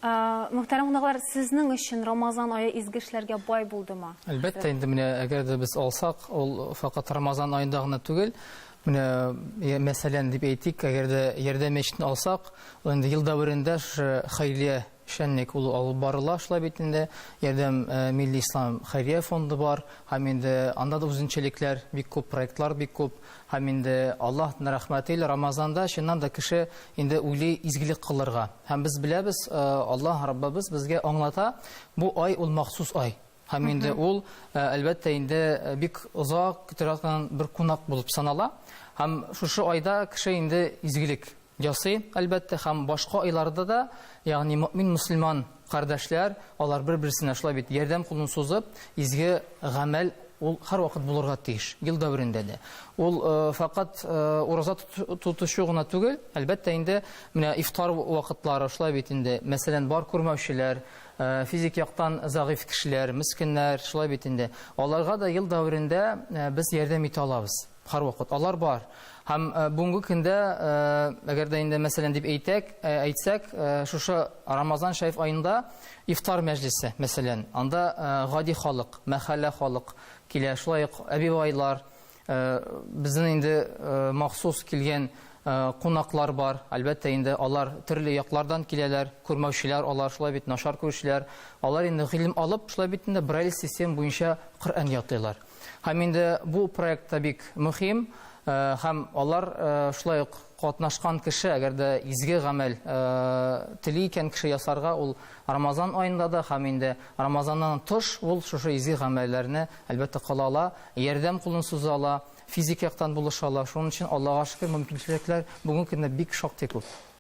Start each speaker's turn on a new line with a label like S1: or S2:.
S1: Мөхтәрәм кунаклар, сезнең өчен Рамазан ае изге эшләргә бай булдымы?
S2: Әлбәттә, инде менә әгәр дә без алсак, ул фақат Рамазан аенда гына түгел. Менә мәсәлән дип әйтик, әгәр дә ярдәм мәчетен алсак, инде ел дәверендә хәйрия шәнник ул алып барыла, шулай бит инде ярдәм милли ислам хәйрия фонды бар, һәм инде анда да үзенчәлекләр бик күп, проектлар бик күп, һәм инде Аллаһның рәхмәте илә Рамазанда чыннан да кеше инде уйлый изгелек кылырга. Һәм без беләбез, Аллаһ Раббыбыз безгә аңлата, бу ай ул махсус ай. Һәм инде ул әлбәттә инде бик озак көтәргән бер кунак булып санала. Һәм шушы айда кеше инде изгелек ясый, әлбәттә, һәм башка айларда да, ягъни мөмин мөселман кардәшләр, алар бер-берсенә шулай бит ярдәм кулын сузып, изге гамәл ул һәр вакыт булырга тиеш, ел дәверендә дә. Ул фақат ураза тотышу гына түгел, әлбәттә инде менә ифтар вакытлары шулай бит инде, мәсәлән, бар күрмәүчеләр, физик яктан зәгыйф кешеләр, мискиннәр, шулай бит инде. Аларга да ел дәверендә без ярдәм итә алабыз. Һәр вакыт алар бар. Һәм бүгенге көндә, әгәр дә инде мәсәлән дип әйтсәк, шушы Рамазан шәриф аенда ифтар мәҗлесе, мәсәлән, анда гади халык, мәхәллә халык килә, шулай ук әбибайлар, безнең инде махсус килгән кунаклар бар. Әлбәттә инде алар төрле яклардан киләләр, күрмәүчеләр, алар шулай бит начар күрүчеләр, алар инде гыйлем алып, шулай бит инде Брайль система буенча Коръән ятыйлар. Һәм инде бу проектта бик мөһим, һәм алар шулай ук катнашкан кеше, әгәр дә изге гамәл тели икән кеше ясарга, ул Рамазан аенда да, һәм инде Рамазаннан тыш ул шушы изге гамәлләрне әлбәттә кыла ала, ярдәм кулын суза ала, физик яктан булыша ала. Шуның өчен Аллаһка шөкер, мөмкинлекләр бүгенге көндә бик шактый күп.